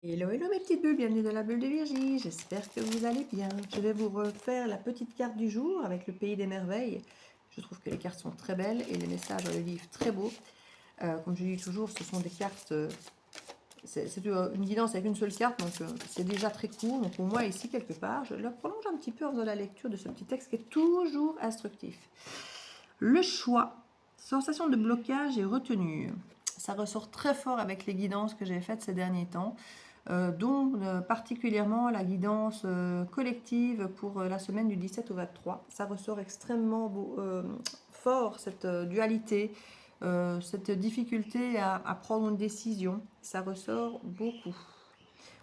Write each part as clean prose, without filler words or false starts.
Hello, hello mes petites bulles, bienvenue dans la bulle de Virgie, j'espère que vous allez bien. Je vais vous refaire la petite carte du jour avec le pays des merveilles. Je trouve que les cartes sont très belles et les messages dans le livre très beaux. Comme je dis toujours, ce sont des cartes, c'est une guidance avec une seule carte, donc c'est déjà très court. Donc au moins ici quelque part, je le prolonge un petit peu en faisant la lecture de ce petit texte qui est toujours instructif. Le choix, sensation de blocage et retenue. Ça ressort très fort avec les guidances que j'ai faites ces derniers temps. Dont particulièrement la guidance collective pour la semaine du 17 au 23. Ça ressort extrêmement fort, cette dualité, cette difficulté à prendre une décision. Ça ressort beaucoup.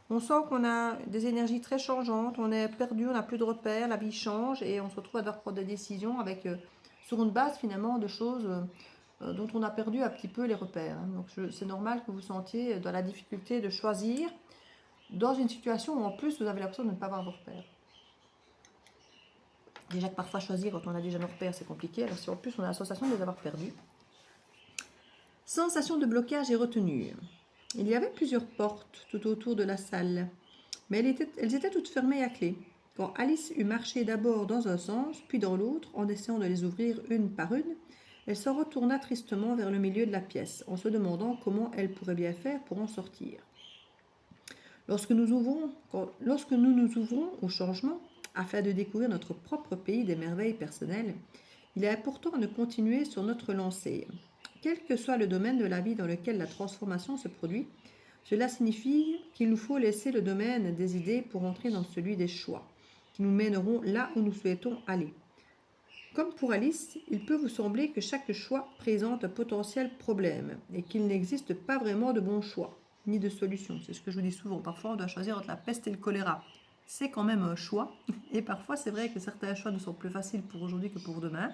On sent qu'on a des énergies très changeantes, on est perdu, on n'a plus de repères, la vie change et on se retrouve à devoir prendre des décisions avec, sur une base finalement de choses dont on a perdu un petit peu les repères. Donc c'est normal que vous sentiez dans la difficulté de choisir dans une situation où en plus vous avez l'impression de ne pas avoir vos repères. Déjà que parfois choisir quand on a déjà nos repères c'est compliqué, alors si en plus on a la sensation de les avoir perdus. Sensation de blocage et retenue. Il y avait plusieurs portes tout autour de la salle, mais elles étaient toutes fermées à clé. Quand Alice eut marché d'abord dans un sens, puis dans l'autre, en essayant de les ouvrir une par une, elle se retourna tristement vers le milieu de la pièce, en se demandant comment elle pourrait bien faire pour en sortir. Lorsque nous nous ouvrons au changement, afin de découvrir notre propre pays des merveilles personnelles, il est important de continuer sur notre lancée. Quel que soit le domaine de la vie dans lequel la transformation se produit, cela signifie qu'il nous faut laisser le domaine des idées pour entrer dans celui des choix, qui nous mèneront là où nous souhaitons aller. Comme pour Alice, il peut vous sembler que chaque choix présente un potentiel problème et qu'il n'existe pas vraiment de bon choix, ni de solution. C'est ce que je vous dis souvent. Parfois, on doit choisir entre la peste et le choléra. C'est quand même un choix. Et parfois, c'est vrai que certains choix ne sont plus faciles pour aujourd'hui que pour demain.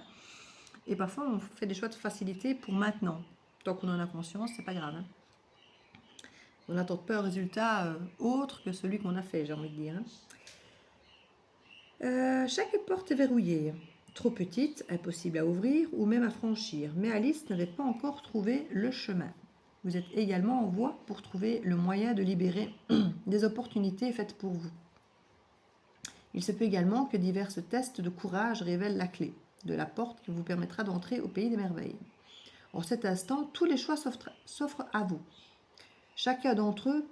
Et parfois, on fait des choix de facilité pour maintenant. Tant qu'on en a conscience, c'est pas grave. On n'attend pas un résultat autre que celui qu'on a fait, j'ai envie de dire. Chaque porte est verrouillée. Trop petite, impossible à ouvrir ou même à franchir. Mais Alice n'avait pas encore trouvé le chemin. Vous êtes également en voie pour trouver le moyen de libérer des opportunités faites pour vous. Il se peut également que divers tests de courage révèlent la clé de la porte qui vous permettra d'entrer au pays des merveilles. En cet instant, tous les choix s'offrent à vous. Chacun d'entre eux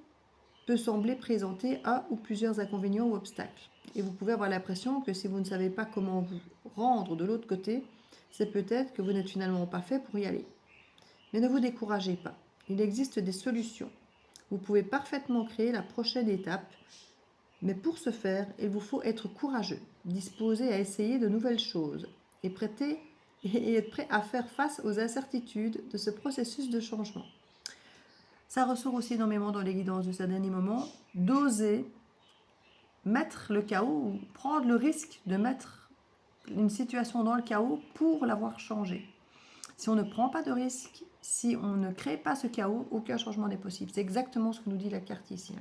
peut sembler présenter un ou plusieurs inconvénients ou obstacles. Et vous pouvez avoir l'impression que si vous ne savez pas comment vous rendre de l'autre côté, c'est peut-être que vous n'êtes finalement pas fait pour y aller. Mais ne vous découragez pas, il existe des solutions. Vous pouvez parfaitement créer la prochaine étape, mais pour ce faire, il vous faut être courageux, disposé à essayer de nouvelles choses et être prêt à faire face aux incertitudes de ce processus de changement. Ça ressort aussi énormément dans les guidances de ces derniers moments, d'oser mettre le chaos ou prendre le risque de mettre une situation dans le chaos pour l'avoir changé. Si on ne prend pas de risque, si on ne crée pas ce chaos, aucun changement n'est possible. C'est exactement ce que nous dit la carte ici.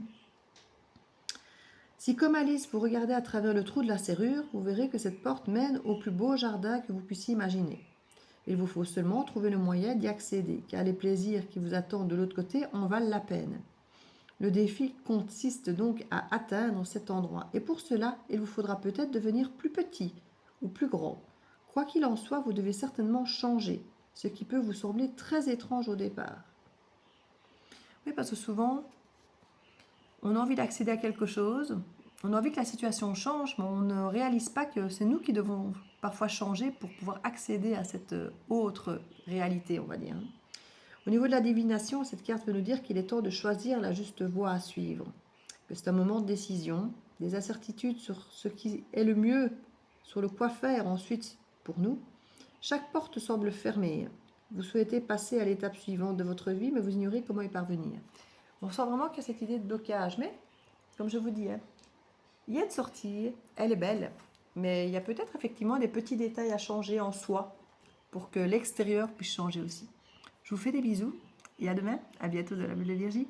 Si comme Alice, vous regardez à travers le trou de la serrure, vous verrez que cette porte mène au plus beau jardin que vous puissiez imaginer. Il vous faut seulement trouver le moyen d'y accéder, car les plaisirs qui vous attendent de l'autre côté en valent la peine. Le défi consiste donc à atteindre cet endroit. Et pour cela, il vous faudra peut-être devenir plus petit ou plus grand. Quoi qu'il en soit, vous devez certainement changer, ce qui peut vous sembler très étrange au départ. Oui, parce que souvent, on a envie d'accéder à quelque chose, on a envie que la situation change, mais on ne réalise pas que c'est nous qui devons parfois changer pour pouvoir accéder à cette autre réalité, on va dire. Au niveau de la divination, cette carte veut nous dire qu'il est temps de choisir la juste voie à suivre, que c'est un moment de décision, des incertitudes sur ce qui est le mieux, sur le quoi faire ensuite pour nous. Chaque porte semble fermée. Vous souhaitez passer à l'étape suivante de votre vie, mais vous ignorez comment y parvenir. On sent vraiment qu'il y a cette idée de blocage, mais comme je vous dis, il y a de sortie, elle est belle, mais il y a peut-être effectivement des petits détails à changer en soi pour que l'extérieur puisse changer aussi. Je vous fais des bisous et à demain, à bientôt dans la bulle de Virgie.